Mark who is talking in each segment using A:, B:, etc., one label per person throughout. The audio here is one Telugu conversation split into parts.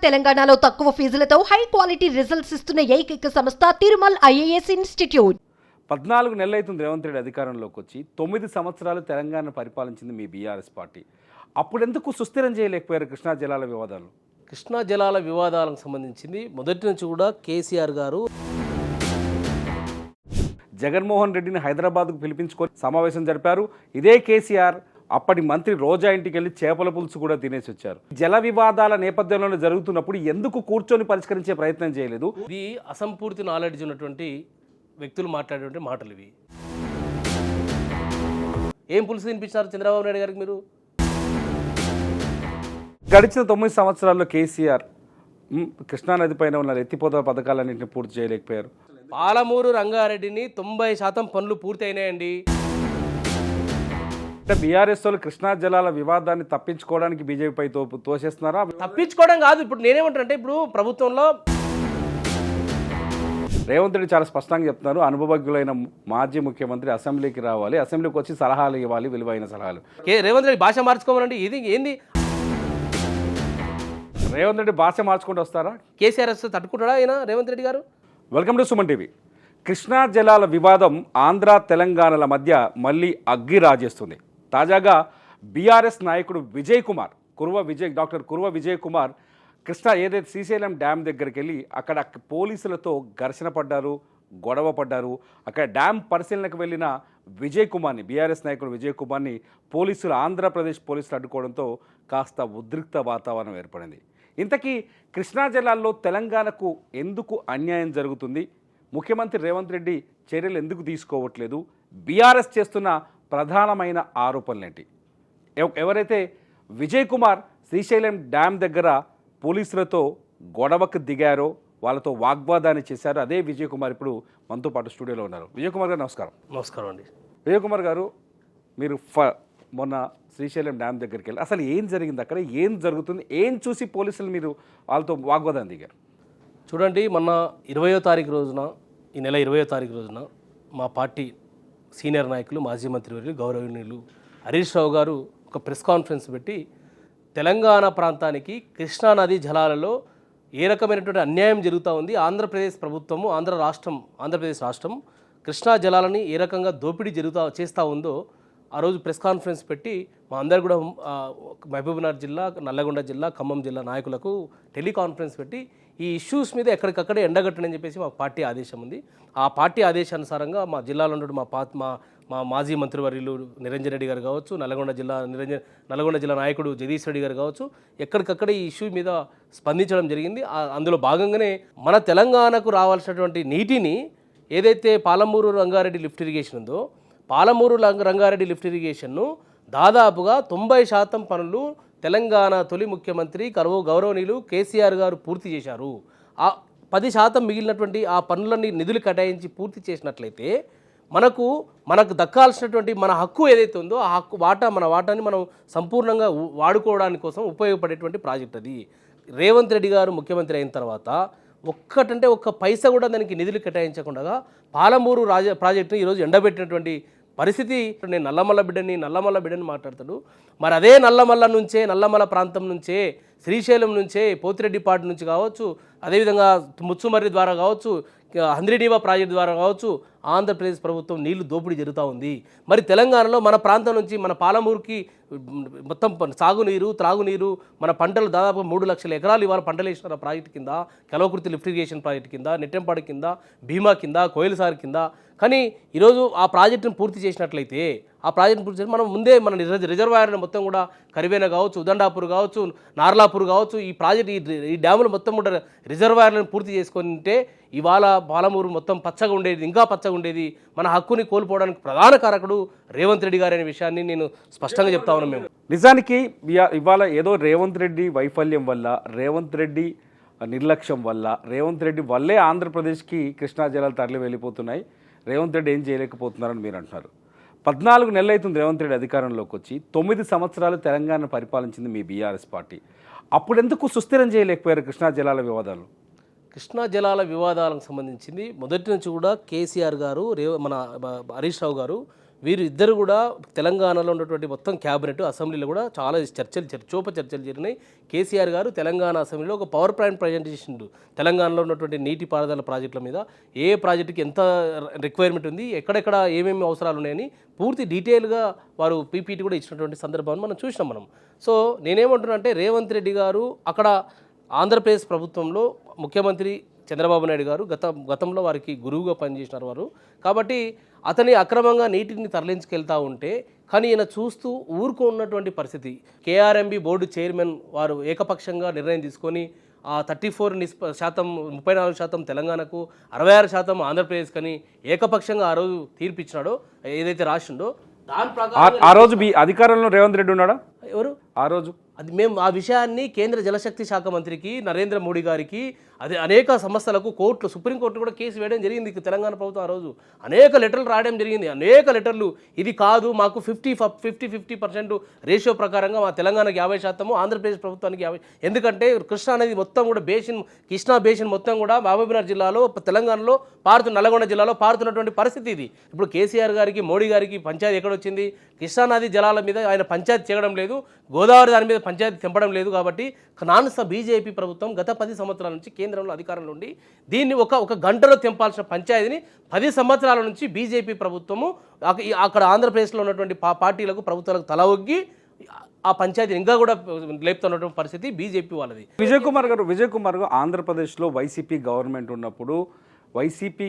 A: తెలంగాణలో తక్కువ ఫీజులతో హై క్వాలిటీ రిజల్ట్స్ ఇస్తున్న ఏకైక సంస్థ తిరుమల్ ఐఏఎస్ ఇన్స్టిట్యూట్.
B: 14 నెలలైతుంది రేవంత్ రెడ్డి అధికారంలోకి వచ్చి. 9 సంవత్సరాలు తెలంగాణ పరిపాలించింది మీ బీఆర్ఎస్ పార్టీ. అప్పుడెందుకు సుస్థిరం చేయలేకపోయారు కృష్ణా జలాల వివాదాలు?
C: కృష్ణా జలాల వివాదాలకు సంబంధించింది మొదటి నుంచి కూడా కేసీఆర్ గారు
B: జగన్మోహన్ రెడ్డిని హైదరాబాద్కు పిలిపించుకొని సమావేశం జరిపారు. ఇదే కేసీఆర్ అప్పటి మంత్రి రోజా ఇంటికి వెళ్ళి చేపల పులుసు కూడా తినేసి వచ్చారు. జల వివాదాల నేపథ్యంలో జరుగుతున్నప్పుడు ఎందుకు కూర్చొని పరిష్కరించే ప్రయత్నం చేయలేదు?
C: ఇది అసంపూర్తి నాలెడ్జ్ ఉన్నటువంటి వ్యక్తులు మాట్లాడేటువంటి మాటలు ఇవి. ఏం పులుసు తినిపించారు చంద్రబాబు నాయుడు గారికి మీరు?
B: గడిచిన 9 సంవత్సరాల్లో కేసీఆర్ కృష్ణానది పైన ఉన్న ఎత్తిపోతల పథకాలన్నింటినీ పూర్తి చేయలేకపోయారు.
C: పాలమూరు రంగారెడ్డిని 90% పనులు పూర్తి అయినాయండి.
B: అంటే బీఆర్ఎస్ వాళ్ళు కృష్ణా జలాల వివాదాన్ని తప్పించుకోవడానికి బీజేపీపై తోసేస్తున్నారా?
C: తప్పించుకోవడం కాదు. ఇప్పుడు నేనేమంటానంటే, ఇప్పుడు ప్రభుత్వంలో
B: రేవంత్ రెడ్డి చాలా స్పష్టంగా చెప్తున్నారు, అనుభవజ్ఞులైన మాజీ ముఖ్యమంత్రి అసెంబ్లీకి రావాలి, అసెంబ్లీకి వచ్చి సలహాలు ఇవ్వాలి, విలువైన సలహాలు.
C: రేవంత్ రెడ్డి భాష మార్చుకోవాలండి. ఇది ఏంది?
B: రేవంత్ రెడ్డి భాష మార్చుకుంటూ వస్తారా?
C: కేసీఆర్ వస్తే తట్టుకుంటాడా ఆయన రేవంత్ రెడ్డి గారు?
B: Welcome to Suman TV. Krishna జలాల వివాదం ఆంధ్ర తెలంగాణల మధ్య మళ్ళీ అగ్గి రాజేస్తుంది. తాజాగా బీఆర్ఎస్ నాయకుడు డాక్టర్ కుర్వ విజయ్ కుమార్ కృష్ణా ఏదైతే శ్రీశైలం డ్యామ్ దగ్గరికి వెళ్ళి అక్కడ పోలీసులతో ఘర్షణ పడ్డారు, గొడవ పడ్డారు. అక్కడ డ్యామ్ పరిశీలనకు వెళ్ళిన బీఆర్ఎస్ నాయకుడు విజయ్ కుమార్ని ఆంధ్రప్రదేశ్ పోలీసులు అడ్డుకోవడంతో కాస్త ఉద్రిక్త వాతావరణం ఏర్పడింది. ఇంతకీ కృష్ణా జలాల్లో తెలంగాణకు ఎందుకు అన్యాయం జరుగుతుంది? ముఖ్యమంత్రి రేవంత్ రెడ్డి చర్యలు ఎందుకు తీసుకోవట్లేదు? బీఆర్ఎస్ చేస్తున్న ప్రధానమైన ఆరోపణలేంటి? ఎవరైతే విజయ్ కుమార్ శ్రీశైలం డ్యామ్ దగ్గర పోలీసులతో గొడవకు దిగారో, వాళ్ళతో వాగ్వాదాన్ని చేశారో అదే విజయ్ కుమార్ ఇప్పుడు మనతో పాటు స్టూడియోలో ఉన్నారు. విజయ్ కుమార్ గారు నమస్కారం.
C: నమస్కారం అండి.
B: విజయ్ కుమార్ గారు, మీరు మొన్న శ్రీశైలం డ్యామ్ దగ్గరికి వెళ్ళి అసలు ఏం జరిగింది, అక్కడ ఏం జరుగుతుంది, ఏం చూసి పోలీసులు మీరు వాళ్ళతో వాగ్వాదాన్ని దిగారు?
C: చూడండి, మొన్న 20వ తారీఖు రోజున, ఈ నెల 20వ తారీఖు రోజున మా పార్టీ సీనియర్ నాయకులు, మాజీ మంత్రివర్యులు, గౌరవనీయులు హరీష్ రావు గారు ఒక ప్రెస్ కాన్ఫరెన్స్ పెట్టి తెలంగాణ ప్రాంతానికి కృష్ణానది జలాలలో ఏ రకమైనటువంటి అన్యాయం జరుగుతూ ఉంది, ఆంధ్రప్రదేశ్ ప్రభుత్వము, ఆంధ్రప్రదేశ్ రాష్ట్రం కృష్ణా జలాలని ఏ రకంగా దోపిడీ చేస్తూ ఉందో ఆ రోజు ప్రెస్ కాన్ఫరెన్స్ పెట్టి మా అందరు కూడా మహబూబ్నగర్ జిల్లా, నల్లగొండ జిల్లా, ఖమ్మం జిల్లా నాయకులకు టెలికాన్ఫరెన్స్ పెట్టి ఈ ఇష్యూస్ మీద ఎక్కడికక్కడే ఎండగట్టనని చెప్పేసి మా పార్టీ ఆదేశం ఉంది. ఆ పార్టీ ఆదేశానుసారంగా మా జిల్లాలో ఉన్నటువంటి మా మాజీ మంత్రివర్యులు నిరంజన్ రెడ్డి గారు కావచ్చు, నల్గొండ జిల్లా నాయకుడు జగదీష్ రెడ్డి గారు కావచ్చు, ఎక్కడికక్కడ ఈ ఇష్యూ మీద స్పందించడం జరిగింది. అందులో భాగంగానే మన తెలంగాణకు రావాల్సినటువంటి నీటిని ఏదైతే పాలమూరు రంగారెడ్డి లిఫ్ట్ ఇరిగేషన్ ఉందో, పాలమూరు రంగారెడ్డి లిఫ్ట్ ఇరిగేషన్ను దాదాపుగా 90% పనులు తెలంగాణ తొలి ముఖ్యమంత్రి గౌరవనీయులు కేసీఆర్ గారు పూర్తి చేశారు. ఆ 10% మిగిలినటువంటి ఆ పనులన్నీ నిధులు కేటాయించి పూర్తి చేసినట్లయితే మనకు దక్కాల్సినటువంటి మన హక్కు ఏదైతే ఉందో ఆ హక్కు మన వాటాని మనం సంపూర్ణంగా వాడుకోవడానికి కోసం ఉపయోగపడేటువంటి ప్రాజెక్ట్ అది. రేవంత్ రెడ్డి గారు ముఖ్యమంత్రి అయిన తర్వాత ఒక్క పైసా కూడా దానికి నిధులు కేటాయించకుండా పాలమూరు ప్రాజెక్టుని ఈరోజు ఎండబెట్టినటువంటి పరిస్థితి. నేను నల్లమల్ల బిడ్డని మాట్లాడతాడు. మరి అదే నల్లమల్ల ప్రాంతం నుంచే, శ్రీశైలం నుంచే, పోతిరెడ్డిపాటి నుంచి కావచ్చు, అదేవిధంగా ముచ్చుమర్రి ద్వారా కావచ్చు, హంద్రీనీవా ప్రాజెక్టు ద్వారా కావచ్చు, ఆంధ్రప్రదేశ్ ప్రభుత్వం నీళ్లు దోపిడీ జరుగుతూ ఉంది. మరి తెలంగాణలో మన ప్రాంతం నుంచి మన పాలమూరుకి మొత్తం సాగునీరు, త్రాగునీరు, మన పంటలు దాదాపు 3 లక్షల ఎకరాలు ఇవాళ పంటలు వేసిన ప్రాజెక్టు కింద, కల్వకుర్తి లిఫ్ట్ ఇరిగేషన్ ప్రాజెక్టు కింద, నెట్టెంపాడు కింద, భీమా కింద, కోయిలసారి కింద. కానీ ఈరోజు ఆ ప్రాజెక్టును పూర్తి చేసినట్లయితే, మనం ముందే మన రిజర్వాయర్ని మొత్తం కూడా కరివేన కావచ్చు, ఉదండాపూర్ కావచ్చు, నార్లాపూర్ కావచ్చు, ఈ డ్యాములు మొత్తం కూడా రిజర్వాయర్లను పూర్తి చేసుకొని ఉంటే ఇవాళ పాలమూరు మొత్తం పచ్చగా ఉండేది, ఇంకా పచ్చగా ఉండేది. మన హక్కుని కోల్పోవడానికి ప్రధాన కారకుడు రేవంత్ రెడ్డి గారు అనే విషయాన్ని నేను స్పష్టంగా చెప్తా ఉన్నాను. మేము
B: నిజానికి ఇవాళ ఏదో రేవంత్ రెడ్డి వైఫల్యం వల్ల, రేవంత్ రెడ్డి నిర్లక్ష్యం వల్ల, రేవంత్ రెడ్డి వల్లే ఆంధ్రప్రదేశ్కి కృష్ణా జలాలు తరలి వెళ్ళిపోతున్నాయి, రేవంత్ రెడ్డి ఏం చేయలేకపోతున్నారని మీరు అంటున్నారు. 14 నెలలైతుంది రేవంత్ రెడ్డి అధికారంలోకి వచ్చి. 9 సంవత్సరాలు తెలంగాణ పరిపాలించింది మీ బీఆర్ఎస్ పార్టీ. అప్పుడెందుకు సుస్థిరం చేయలేకపోయారు కృష్ణా జలాల వివాదాలు?
C: కృష్ణా జలాల వివాదాలకు సంబంధించింది మొదటి నుంచి కూడా కేసీఆర్ గారు, మన హరీష్ రావు గారు వీరు ఇద్దరు కూడా తెలంగాణలో ఉన్నటువంటి మొత్తం క్యాబినెట్ అసెంబ్లీలో కూడా చాలా చర్చలు జరిగినాయి. కేసీఆర్ గారు తెలంగాణ అసెంబ్లీలో ఒక పవర్ పాయింట్ ప్రజెంట్ చేసిండు. తెలంగాణలో ఉన్నటువంటి నీటిపారుదల ప్రాజెక్టుల మీద ఏ ప్రాజెక్టుకి ఎంత రిక్వైర్మెంట్ ఉంది, ఎక్కడెక్కడ ఏమేమి అవసరాలు ఉన్నాయని పూర్తి డీటెయిల్గా వారు పీపీటీ కూడా ఇచ్చినటువంటి సందర్భాన్ని మనం చూసినాం మనం. సో నేనేమంటున్నా అంటే రేవంత్ రెడ్డి గారు అక్కడ ఆంధ్రప్రదేశ్ ప్రభుత్వంలో ముఖ్యమంత్రి చంద్రబాబు నాయుడు గారు గతంలో వారికి గురువుగా పనిచేసినారు వారు. కాబట్టి అతని అక్రమంగా నీటిని తరలించుకెళ్తా ఉంటే కానీ ఈయన చూస్తూ ఊరుకున్నటువంటి పరిస్థితి. కేఆర్ఎంబి బోర్డు చైర్మన్ వారు ఏకపక్షంగా నిర్ణయం తీసుకొని ఆ 34% తెలంగాణకు 66% ఆంధ్రప్రదేశ్ కని ఏకపక్షంగా ఆ రోజు తీర్పిచ్చినాడో ఏదైతే రాసిండో దాని ప్రకారం
B: ఆ రోజు మీ అధికారంలో రేవంత్ రెడ్డి ఉన్నాడా?
C: ఎవరు
B: ఆ రోజు
C: అది మేము ఆ విషయాన్ని కేంద్ర జలశక్తి శాఖ మంత్రికి నరేంద్ర మోడీ గారికి అదే అనేక సంస్థలకు కోర్టులు సుప్రీంకోర్టు కూడా కేసు వేయడం జరిగింది. తెలంగాణ ప్రభుత్వం ఆ రోజు అనేక లెటర్లు రాయడం జరిగింది. అనేక లెటర్లు ఇది కాదు మాకు 50% రేషియో ప్రకారంగా మా తెలంగాణకి 50%, ఆంధ్రప్రదేశ్ ప్రభుత్వానికి 50%. ఎందుకంటే కృష్ణా అనేది మొత్తం కూడా కృష్ణా బేసిన్ మొత్తం కూడా మహబూబ్నగర్ జిల్లాలో తెలంగాణలో నల్గొండ జిల్లాలో పారుతున్నటువంటి పరిస్థితి ఇది. ఇప్పుడు కేసీఆర్ గారికి మోడీ గారికి పంచాయతీ ఎక్కడొచ్చింది? కృష్ణానది జలాల మీద ఆయన పంచాయతీ చేయడం లేదు, గోదావరి దాని మీద పంచాయతీ తెంపడం లేదు. కాబట్టి బీజేపీ ప్రభుత్వం గత 10 సంవత్సరాల నుంచి కేంద్రంలో అధికారంలో ఉండి దీన్ని ఒక గంటలో తెంపాల్సిన పంచాయతీని 10 సంవత్సరాల నుంచి బీజేపీ ప్రభుత్వము అక్కడ ఆంధ్రప్రదేశ్లో ఉన్నటువంటి పార్టీలకు ప్రభుత్వాలకు తల ఒగ్గి ఆ పంచాయతీ ఇంకా కూడా లేపుతున్నటువంటి పరిస్థితి బీజేపీ వాళ్ళది.
B: విజయ్ కుమార్ గారు ఆంధ్రప్రదేశ్లో వైసీపీ గవర్నమెంట్ ఉన్నప్పుడు వైసీపీ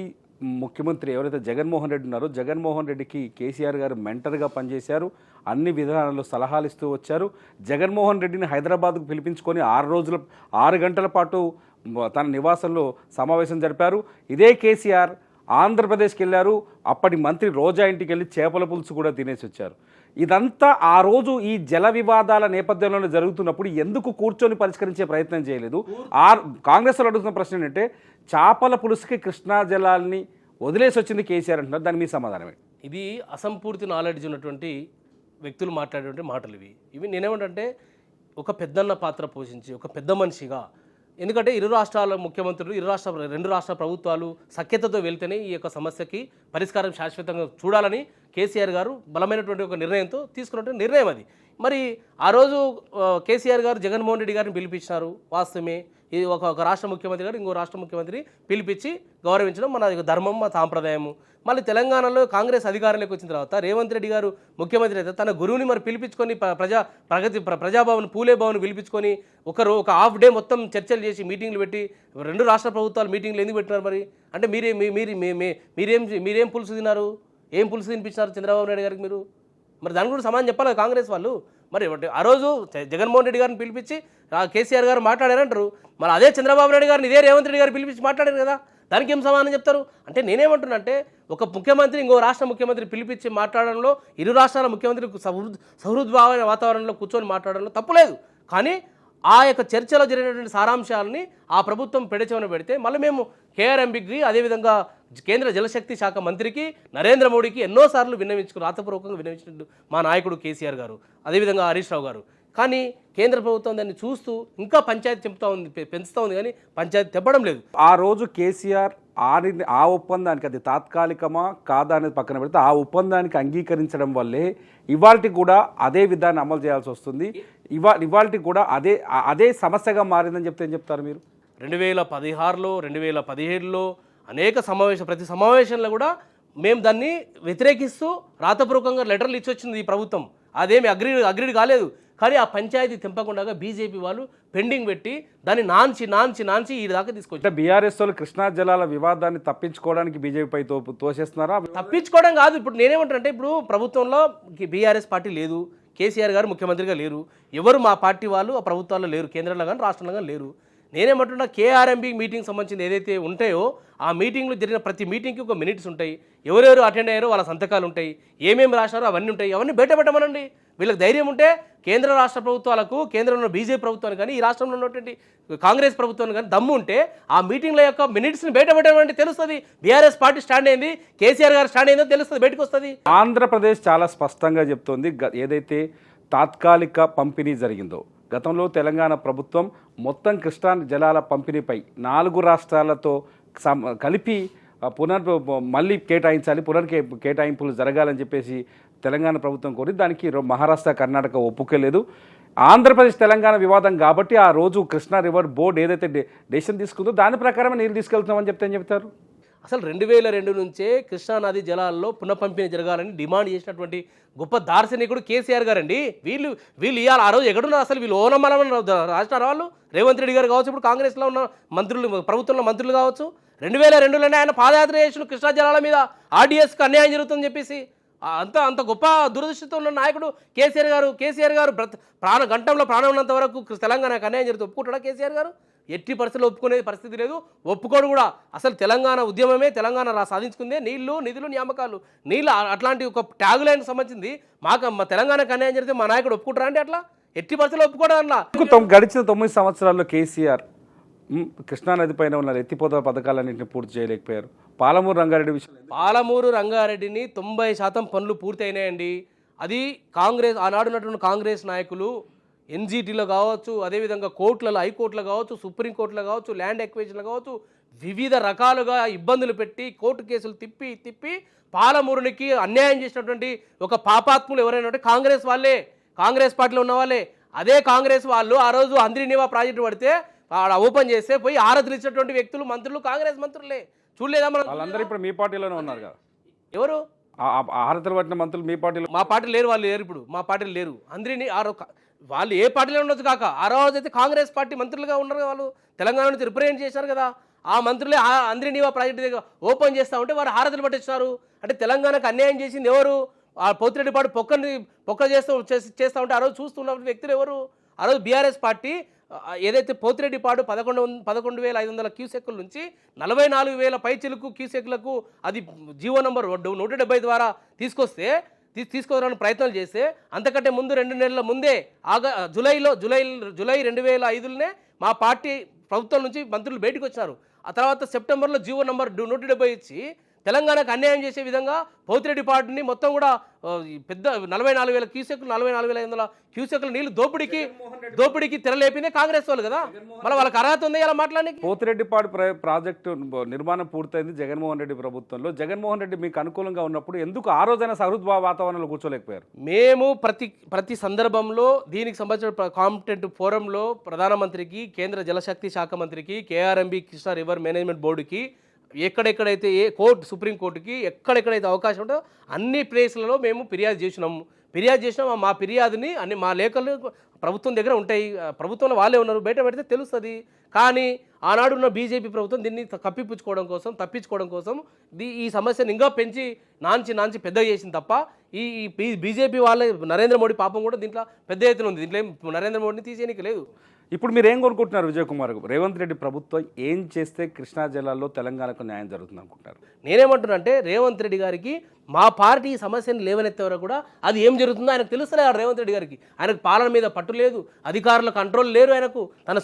B: ముఖ్యమంత్రి ఎవరైతే జగన్మోహన్ రెడ్డి ఉన్నారో జగన్మోహన్ రెడ్డికి కేసీఆర్ గారు మెంటర్గా పనిచేశారు. అన్ని విధానాల్లో సలహాలు ఇస్తూ వచ్చారు. జగన్మోహన్ రెడ్డిని హైదరాబాద్కు పిలిపించుకొని 6 గంటల పాటు తన నివాసంలో సమావేశం జరిపారు. ఇదే కేసీఆర్ ఆంధ్రప్రదేశ్కి వెళ్ళారు. అప్పటి మంత్రి రోజా ఇంటికి వెళ్ళి చేపల పులుసు కూడా తినేసి వచ్చారు. ఇదంతా ఆ రోజు ఈ జల వివాదాల నేపథ్యంలోనే జరుగుతున్నప్పుడు ఎందుకు కూర్చొని పరిష్కరించే ప్రయత్నం చేయలేదు? కాంగ్రెస్ వాళ్ళు అడుగుతున్న ప్రశ్న ఏంటంటే చేపల పులుసుకి కృష్ణా జలాల్ని వదిలేసి వచ్చింది కేసీఆర్ అంటున్నారు. దాని మీ సమాధానమే?
C: ఇది అసంపూర్తి నాలెడ్జ్ ఉన్నటువంటి వ్యక్తులు మాట్లాడేటువంటి మాటలు ఇవి నేనేమంటే ఒక పెద్దన్న పాత్ర పోషించి ఒక పెద్ద మనిషిగా, ఎందుకంటే ఇరు రాష్ట్రాల ముఖ్యమంత్రులు రెండు రాష్ట్ర ప్రభుత్వాలు సఖ్యతతో వెళ్తేనే ఈ యొక్క సమస్యకి పరిష్కారం శాశ్వతంగా చూడాలని కేసీఆర్ గారు బలమైనటువంటి ఒక నిర్ణయంతో తీసుకున్నటువంటి నిర్ణయం అది. మరి ఆ రోజు కేసీఆర్ గారు జగన్మోహన్ రెడ్డి గారిని పిలిపించినారు. వాస్తవమే, ఇది ఒక రాష్ట్ర ముఖ్యమంత్రి గారు ఇంకో రాష్ట్ర ముఖ్యమంత్రి పిలిపించి గౌరవించడం మన ధర్మం, మా సాంప్రదాయము. మళ్ళీ తెలంగాణలో కాంగ్రెస్ అధికారంలోకి వచ్చిన తర్వాత రేవంత్ రెడ్డి గారు ముఖ్యమంత్రి అయితే తన గురువుని మరి పిలిపించుకొని ప్రజాభవన్ పూలే భవన్ పిలిపించుకొని ఒక హాఫ్ డే మొత్తం చర్చలు చేసి మీటింగ్లు పెట్టి రెండు రాష్ట్ర ప్రభుత్వాలు మీటింగ్లు ఎందుకు పెట్టినారు? మరి అంటే మీరేం పులుసు తిన్నారు? ఏం పులుసు తినిపించినారు చంద్రబాబు నాయుడు గారికి మీరు? మరి దాని కూడా సమాధానం చెప్పాలి కాంగ్రెస్ వాళ్ళు. మరి ఆ రోజు జగన్మోహన్ రెడ్డి గారిని పిలిపించి కేసీఆర్ గారు మాట్లాడారంటారు. మరి అదే చంద్రబాబు నాయుడు గారిని ఇదే రేవంత్ రెడ్డి గారు పిలిపించి మాట్లాడారు కదా, దానికి ఏం సమాధానం చెప్తారు? అంటే నేనేమంటున్నా అంటే ఒక ముఖ్యమంత్రి ఇంకో రాష్ట్ర ముఖ్యమంత్రి పిలిపించి మాట్లాడడంలో, ఇరు రాష్ట్రాల ముఖ్యమంత్రికి సహృద్భావమైన వాతావరణంలో కూర్చొని మాట్లాడడంలో తప్పులేదు. కానీ ఆ యొక్క చర్చలో జరిగినటువంటి సారాంశాలని ఆ ప్రభుత్వం పెడచెవిన పెడితే మళ్ళీ మేము కేఆర్ఎంబికి అదేవిధంగా కేంద్ర జలశక్తి శాఖ మంత్రికి నరేంద్ర మోడీకి ఎన్నోసార్లు రాతపూర్వకంగా విన్నవించినట్టు మా నాయకుడు కేసీఆర్ గారు, అదేవిధంగా హరీష్ రావు గారు. కానీ కేంద్ర ప్రభుత్వం దాన్ని చూస్తూ ఇంకా పంచాయతీ పెంచుతూ ఉంది కానీ పంచాయతీ తెప్పడం లేదు.
B: ఆ రోజు కేసీఆర్ ఆ ఒప్పందానికి, అది తాత్కాలికమా కాదా అనేది పక్కన పెడితే, ఆ ఒప్పందానికి అంగీకరించడం వల్లే ఇవాళకి కూడా అదే విధాన్ని అమలు చేయాల్సి వస్తుంది. ఇవాళకి కూడా అదే సమస్యగా మారిందని చెప్తే ఏం చెప్తారు మీరు?
C: 2016లో 2017లో అనేక ప్రతి సమావేశంలో కూడా మేము దాన్ని వ్యతిరేకిస్తూ రాతపూర్వకంగా లెటర్లు ఇచ్చి వచ్చింది ఈ ప్రభుత్వం. అదేమి అగ్రీడ్ కాలేదు. కానీ ఆ పంచాయతీ తెంపకుండా బీజేపీ వాళ్ళు పెండింగ్ పెట్టి దాన్ని నాంచి ఈ దాకా తీసుకొచ్చి
B: బీఆర్ఎస్ వాళ్ళు కృష్ణా జలాల వివాదాన్ని తప్పించుకోవడానికి బీజేపీపై తోసేస్తున్నారా?
C: తప్పించుకోవడం కాదు. ఇప్పుడు నేనేమంటానంటే ఇప్పుడు ప్రభుత్వంలో బీఆర్ఎస్ పార్టీ లేదు, కేసీఆర్ గారు ముఖ్యమంత్రిగా లేరు, ఎవరు మా పార్టీ వాళ్ళు ఆ ప్రభుత్వాల్లో లేరు, కేంద్రంలో కానీ రాష్ట్రంలో కానీ లేరు. నేనేమంటున్నా కేఆర్ఎంబి మీటింగ్ సంబంధించింది ఏదైతే ఉంటాయో ఆ మీటింగ్లో జరిగిన ప్రతి మీటింగ్కి ఒక మినిట్స్ ఉంటాయి, ఎవరెవరు అటెండ్ అయ్యారో వాళ్ళ సంతకాలు ఉంటాయి, ఏమేమి రాశారో అవన్నీ ఉంటాయి. అవన్నీ బయటపెట్టమనండి. వీళ్ళకి ధైర్యం ఉంటే కేంద్ర రాష్ట్ర ప్రభుత్వాలకు, కేంద్రంలో బీజేపీ ప్రభుత్వానికి కానీ ఈ రాష్ట్రంలో ఉన్నటువంటి కాంగ్రెస్ ప్రభుత్వానికి కానీ దమ్ము ఉంటే ఆ మీటింగ్ల యొక్క మినిట్స్ని బయటపెట్టమంటే తెలుస్తుంది బీఆర్ఎస్ పార్టీ స్టాండ్ అయింది, కేసీఆర్ గారు స్టాండ్ అయిందో తెలుస్తుంది, బయటకు వస్తుంది.
B: ఆంధ్రప్రదేశ్ చాలా స్పష్టంగా చెప్తోంది ఏదైతే తాత్కాలిక పంపిణీ జరిగిందో, గతంలో తెలంగాణ ప్రభుత్వం మొత్తం కృష్ణా జలాల పంపిణీపై 4 రాష్ట్రాలతో కలిపి మళ్ళీ కేటాయించాలి, కేటాయింపులు జరగాలని చెప్పేసి తెలంగాణ ప్రభుత్వం కోరి దానికి మహారాష్ట్ర, కర్ణాటక ఒప్పుకోలేదు. ఆంధ్రప్రదేశ్ తెలంగాణ వివాదం కాబట్టి ఆ రోజు కృష్ణా రివర్ బోర్డు ఏదైతే డెసిషన్ తీసుకుందో దాని ప్రకారమే నీళ్ళు తీసుకెళ్తున్నామని చెప్తారు.
C: అసలు 2002 నుంచే కృష్ణానది జలాల్లో పునఃపంపిణీ జరగాలని డిమాండ్ చేసినటువంటి గొప్ప దార్శనికుడు కేసీఆర్ గారండి. వీళ్ళు ఇవాళ ఆ రోజు ఎక్కడున్నారు? అసలు వీళ్ళు ఓనమ్మలమని రాష్ట్రాల వాళ్ళు రేవంత్ రెడ్డి గారు కావచ్చు, ఇప్పుడు కాంగ్రెస్లో ఉన్న మంత్రులు, ప్రభుత్వంలో మంత్రులు కావచ్చు. 2002లోనే ఆయన పాదయాత్ర చేసిన కృష్ణా జలాల మీద ఆర్డీఎస్కి అన్యాయం జరుగుతుందని చెప్పేసి అంత గొప్ప దురదృష్టితో ఉన్న నాయకుడు కేసీఆర్ గారు గంటంలో ప్రాణం ఉన్నంత వరకు తెలంగాణకు అన్యాయం జరుగుతుంది ఒప్పుకుంటాడా కేసీఆర్ గారు? ఎట్టి పరిస్థితుల్లో ఒప్పుకునే పరిస్థితి లేదు, ఒప్పుకోడు కూడా. అసలు తెలంగాణ ఉద్యమమే తెలంగాణ సాధించుకుందే నీళ్లు, నిధులు, నియామకాలు. నీళ్ళు అట్లాంటి ఒక ట్యాగ్ లైన్ సంబంధించింది మా తెలంగాణకు అన్యాయం జరిగితే మా నాయకుడు ఒప్పుకుంటారా అంటే అట్లా ఎట్టి పరిస్థితుల్లో ఒప్పుకోవడం అట్లా.
B: గడిచిన 9 సంవత్సరాల్లో కేసీఆర్ కృష్ణానది పైన ఉన్న ఎత్తిపోతల పథకాలన్నింటినీ పూర్తి చేయలేకపోయారు. పాలమూరు రంగారెడ్డిని
C: 90% పనులు పూర్తి అయినాయండి. అది కాంగ్రెస్ ఆనాడు ఉన్నటువంటి కాంగ్రెస్ నాయకులు ఎన్జీటీలో కావచ్చు, అదేవిధంగా కోర్టులలో, హైకోర్టులో కావచ్చు, సుప్రీంకోర్టులో కావచ్చు, ల్యాండ్ ఎక్వేషన్లో కావచ్చు, వివిధ రకాలుగా ఇబ్బందులు పెట్టి కోర్టు కేసులు తిప్పి పాలమూరునికి అన్యాయం చేసినటువంటి ఒక పాపాత్ములు ఎవరైనా ఉంటే కాంగ్రెస్ వాళ్ళే, కాంగ్రెస్ పార్టీలో ఉన్న వాళ్ళే. అదే కాంగ్రెస్ వాళ్ళు ఆ రోజు అంద్రినివా ప్రాజెక్టు పడితే ఓపెన్ చేస్తే పోయి ఆరతులు ఇచ్చినటువంటి వ్యక్తులు, మంత్రులు కాంగ్రెస్ మంత్రులే. చూడలేదా మనం?
B: వాళ్ళందరూ ఇప్పుడు మీ పార్టీలోనే ఉన్నారు కదా.
C: ఎవరు
B: ఆరతులు పట్టిన మంత్రులు మీ పార్టీలో?
C: మా పార్టీలు లేరు, వాళ్ళు లేరు, ఇప్పుడు మా పార్టీలు లేరు. అంద్రిని వాళ్ళు ఏ పార్టీలో ఉండొచ్చు కాక ఆ రోజు అయితే కాంగ్రెస్ పార్టీ మంత్రులుగా ఉన్నారు కదా, వాళ్ళు తెలంగాణ నుంచి రిప్రజెంట్ చేశారు కదా. ఆ మంత్రులే అంద్రినివా ప్రాజెక్టు దగ్గర ఓపెన్ చేస్తూ ఉంటే వారు హారతులు పట్టించారు. అంటే తెలంగాణకు అన్యాయం చేసింది ఎవరు? ఆ పోతిరెడ్డిపాటు పొక్క చేస్తూ ఉంటే ఆ రోజు చూస్తున్న వ్యక్తులు ఎవరు? ఆ రోజు బీఆర్ఎస్ పార్టీ ఏదైతే పోతిరెడ్డిపాడు 11,500 క్యూసెక్కుల నుంచి 44,000 పైచిలకు క్యూసెక్లకు అది జీవో నంబర్ 170 ద్వారా తీసుకోవడానికి ప్రయత్నాలు చేస్తే అంతకంటే ముందు 2 నెలల ముందే జూలై 2005లోనే మా పార్టీ ప్రభుత్వం నుంచి మంత్రులు బయటకు వచ్చారు. ఆ తర్వాత సెప్టెంబర్లో జీవో నంబర్ 170 ఇచ్చి తెలంగాణకు అన్యాయం చేసే విధంగా పోతిరెడ్డిపాడుని మొత్తం కూడా పెద్ద 44,000 క్యూసెక్లు, 44,500 క్యూసెక్ల నీళ్లు దోపిడీకి తెరలేపిందే కాంగ్రెస్ వాళ్ళు కదా. మళ్ళీ వాళ్ళకి అర్హత ఉంది ఇలా మాట్లాడడానికి.
B: పోతిరెడ్డిపాడు ప్రాజెక్టు నిర్మాణం పూర్తయింది జగన్మోహన్ రెడ్డి ప్రభుత్వంలో. జగన్మోహన్ రెడ్డి మీకు అనుకూలంగా ఉన్నప్పుడు ఎందుకు ఆ రోజైనా సహృద్భావ వాతావరణంలో కూర్చోలేకపోయారు?
C: మేము ప్రతి సందర్భంలో దీనికి సంబంధించిన కాంపిటెంట్ ఫోరంలో ప్రధానమంత్రికి, కేంద్ర జలశక్తి శాఖ మంత్రికి, కేఆర్ఎంబి కృష్ణా రివర్ మేనేజ్మెంట్ బోర్డుకి, ఎక్కడెక్కడైతే సుప్రీంకోర్టుకి ఎక్కడెక్కడైతే అవకాశం ఉంటుందో అన్ని ప్లేస్లలో మేము ఫిర్యాదు చేసినాం. మా ఫిర్యాదుని మా లేఖలు ప్రభుత్వం దగ్గర ఉంటాయి, ప్రభుత్వంలో వాళ్ళే ఉన్నారు, బయట పెడితే తెలుస్తుంది. కానీ ఆనాడున్న బీజేపీ ప్రభుత్వం దీన్ని తప్పించుకోవడం కోసం ఈ సమస్యను ఇంకా పెంచి నాంచి పెద్ద చేసింది తప్ప ఈ బీజేపీ వాళ్ళే, నరేంద్ర మోడీ పాపం కూడా దీంట్లో పెద్ద ఎత్తున ఉంది. దీంట్లో నరేంద్ర మోడీని తీసేయడానికి లేదు.
B: ఇప్పుడు మీరు ఏం కోరుకుంటున్నారు విజయ్ కుమార్? రేవంత్ రెడ్డి ప్రభుత్వం ఏం చేస్తే కృష్ణా జిల్లాలో తెలంగాణకు న్యాయం జరుగుతుంది అనుకుంటారు?
C: నేనేమంటున్నా అంటే రేవంత్ రెడ్డి గారికి మా పార్టీ సమస్యను లేవనెత్తే వరకు కూడా అది ఏం జరుగుతుందో ఆయనకు తెలుస్తలే. రేవంత్ రెడ్డి గారికి ఆయనకు పాలన మీద పట్టు లేదు, అధికారుల కంట్రోల్ లేరు, ఆయనకు తన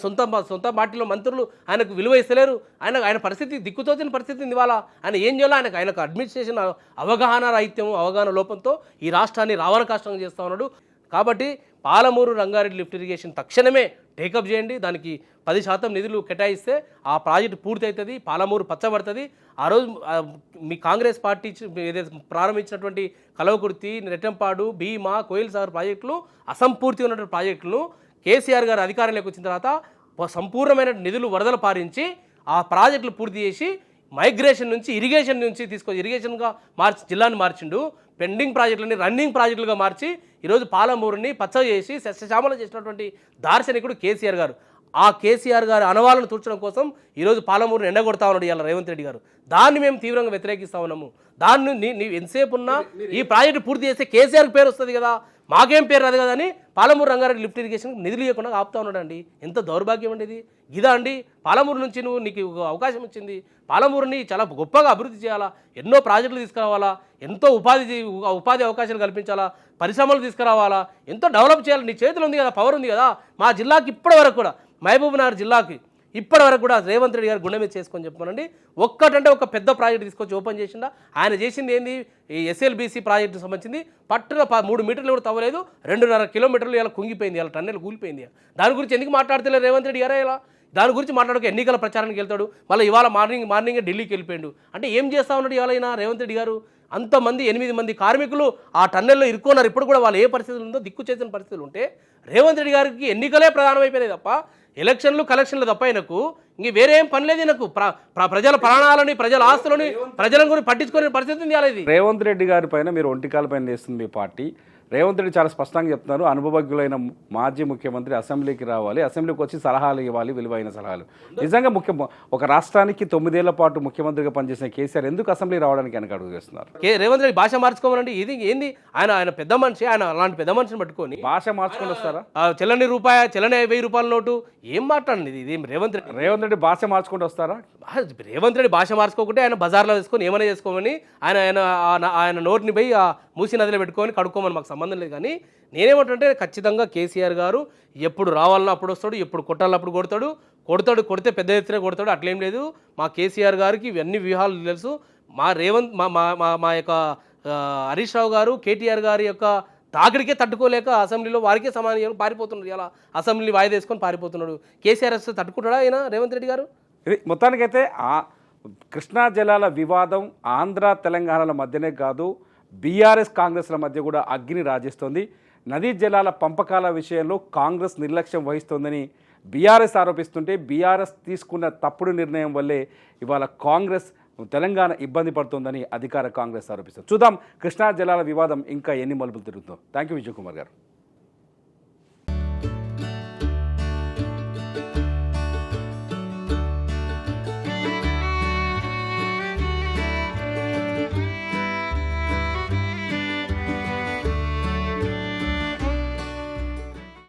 C: సొంత పార్టీలో మంత్రులు ఆయనకు విలువ ఇస్తలేరు. ఆయన పరిస్థితి దిక్కుతోచిన పరిస్థితి ఉంది. ఇవాళ ఆయన ఏం చేయాలో ఆయనకు అడ్మినిస్ట్రేషన్ అవగాహన లోపంతో ఈ రాష్ట్రాన్ని రావణ కాష్టంగా చేస్తూ ఉన్నాడు. కాబట్టి పాలమూరు రంగారెడ్డి లిఫ్ట్ ఇరిగేషన్ తక్షణమే టేకప్ చేయండి. దానికి 10% నిధులు కేటాయిస్తే ఆ ప్రాజెక్టు పూర్తి అవుతుంది, పాలమూరు పచ్చబడుతుంది. ఆ రోజు మీ కాంగ్రెస్ పార్టీ ఏదైతే ప్రారంభించినటువంటి కలవకుర్తి, నెట్టంపాడు, భీమా, కోయిల్ సాగర్ ప్రాజెక్టులు అసంపూర్తి ఉన్నటువంటి ప్రాజెక్టులను కేసీఆర్ గారు అధికారంలోకి వచ్చిన తర్వాత సంపూర్ణమైన నిధులు వరదలు పారించి ఆ ప్రాజెక్టులు పూర్తి చేసి మైగ్రేషన్ నుంచి ఇరిగేషన్గా జిల్లాని మార్చిండు. పెండింగ్ ప్రాజెక్టులని రన్నింగ్ ప్రాజెక్టులుగా మార్చి ఈరోజు పాలమూరుని పచ్చగా చేసి సస్యశ్యామలం చేసినటువంటి దార్శనికుడు కేసీఆర్ గారు. ఆ కేసీఆర్ గారి అనవాలను తూర్చడం కోసం ఈరోజు పాలమూరుని ఎండగొడతా ఉన్నాడు ఇవాళ రేవంత్ రెడ్డి గారు. దాన్ని మేము తీవ్రంగా వ్యతిరేకిస్తా ఉన్నాము. దాన్ని నీవు ఎంతసేపు ఉన్నా ఈ ప్రాజెక్టు పూర్తి చేస్తే కేసీఆర్కి పేరు వస్తుంది కదా, మాకేం పేరు రాదు కదా అని పాలమూరు రంగారెడ్డి లిఫ్ట్ ఇరిగేషన్ నిధులు ఇవ్వకుండా ఆపుతా ఉన్నాడండి. ఎంత దౌర్భాగ్యం అండి ఇది. ఇదా అండి పాలమూరు నుంచి నీకు అవకాశం ఇచ్చింది, పాలమూరుని చాలా గొప్పగా అభివృద్ధి చేయాలా, ఎన్నో ప్రాజెక్టులు తీసుకురావాలా, ఎంతో ఉపాధి అవకాశాలు కల్పించాలా, పరిశ్రమలు తీసుకురావాలా, ఎంతో డెవలప్ చేయాలి. నీ చేతులు ఉంది కదా, పవర్ ఉంది కదా. మా జిల్లాకి ఇప్పటి వరకు కూడా, మహబూబ్నగర్ జిల్లాకి ఇప్పటి వరకు కూడా రేవంత్ రెడ్డి గారు గుండె మీద చేసుకొని చెప్పుకోనండి. ఒక్కటంటే ఒక పెద్ద ప్రాజెక్ట్ తీసుకొచ్చి ఓపెన్ చేసిందా? ఆయన చేసింది ఏంది? ఈ ఎస్ఎల్బీసీ ప్రాజెక్టు సంబంధించింది పట్టున 3 మీటర్లు కూడా తవ్వలేదు, 2.5 కిలోమీటర్లు ఇలా కుంగిపోయింది, ఇలా టన్నెలు కూలిపోయింది. దాని గురించి ఎందుకు మాట్లాడతలేదు రేవంత్ రెడ్డి గారు? ఇలా దాని గురించి మాట్లాడక ఎన్నికల ప్రచారానికి వెళ్తాడు, మళ్ళీ ఇవాళ మార్నింగే ఢిల్లీకి వెళ్ళిపోయాడు. అంటే ఏం చేస్తా ఉన్నాడు ఇవాళ అయినా రేవంత్ రెడ్డి గారు? అంతమంది 8 మంది కార్మికులు ఆ టన్నెల్లో ఇరుక్కున్నారు. ఇప్పుడు కూడా వాళ్ళు ఏ పరిస్థితులు ఉందో దిక్కు చేసిన పరిస్థితులు ఉంటే రేవంత్ రెడ్డి గారికి ఎన్నికలే ప్రధానమైపోయినాయి తప్ప ఎలక్షన్లు కలెక్షన్లు తప్ప ఆయనకు ఇంక వేరే ఏం పని లేదు. నాకు ప్రజల ప్రాణాలని, ప్రజల ఆస్తులని, ప్రజల గురించి పట్టించుకునే పరిస్థితి ఉంది. ఇది
B: రేవంత్ రెడ్డి గారి పైన మీరు ఒంటికాల పైన చేస్తుంది మీ పార్టీ. రేవంత్ రెడ్డి చాలా స్పష్టంగా చెప్తున్నారు, అనుభవజ్ఞులైన మాజీ ముఖ్యమంత్రి అసెంబ్లీకి రావాలి, అసెంబ్లీకి వచ్చి సలహాలు ఇవ్వాలి, విలువైన సలహాలు. నిజంగా ఒక రాష్ట్రానికి 9 ఏళ్ల పాటు ముఖ్యమంత్రిగా పనిచేసిన కేసీఆర్ ఎందుకు అసెంబ్లీ రావడానికి వెనకడుగు చేస్తున్నారు?
C: రేవంత్ రెడ్డి భాష మార్చుకోవాలంటే ఇది ఏంది? ఆయన పెద్ద మనిషి, ఆయన అలాంటి పెద్ద మనిషిని పట్టుకొని
B: భాష మార్చుకొని వస్తారా?
C: చెల్లని 1000 రూపాయల నోటు ఏం మాట్లాడండి ఇది? రేవంత్
B: రెడ్డి భాష మార్చుకుంటూ వస్తారా?
C: రేవంత్ రెడ్డి భాష మార్చుకోకుంటే ఆయన బజార్లో వేసుకొని ఏమైనా చేసుకోమని ఆయన నోటిని పోయి ఆ మూసి నదిలో పెట్టుకొని కడుక్కోమని మాకు సంబంధం లేదు. కానీ నేనేమంటుంటే ఖచ్చితంగా కేసీఆర్ గారు ఎప్పుడు రావాలన్నా అప్పుడు వస్తాడు, ఎప్పుడు కొట్టాలన్నా అప్పుడు కొడితే పెద్ద ఎత్తున కొడతాడు. అట్లేం లేదు. మా కేసీఆర్ గారికి ఇవన్నీ వ్యూహాలు తెలుసు. మా యొక్క హరీష్ రావు గారు, కేటీఆర్ గారి యొక్క తాకిడికే తట్టుకోలేక అసెంబ్లీలో వారికే సమానం పారిపోతున్నాడు. ఇలా అసెంబ్లీ వాయిదా వేసుకొని పారిపోతున్నాడు. కేసీఆర్ వస్తే తట్టుకుంటాడా ఆయన రేవంత్ రెడ్డి గారు?
B: ఇది మొత్తానికైతే కృష్ణా జలాల వివాదం ఆంధ్ర తెలంగాణల మధ్యనే కాదు, బీఆర్ఎస్ కాంగ్రెస్ల మధ్య కూడా అగ్ని రాజేస్తోంది. నదీ జలాల పంపకాల విషయంలో కాంగ్రెస్ నిర్లక్ష్యం వహిస్తోందని బీఆర్ఎస్ ఆరోపిస్తుంటే, బీఆర్ఎస్ తీసుకున్న తప్పుడు నిర్ణయం వల్లే ఇవాళ కాంగ్రెస్ తెలంగాణ ఇబ్బంది పడుతోందని అధికార కాంగ్రెస్ ఆరోపిస్తుంది. చూద్దాం కృష్ణా జలాల వివాదం ఇంకా ఎన్ని మలుపులు తిరుగుతుందో. థ్యాంక్ యూ విజయ్ కుమార్ గారు.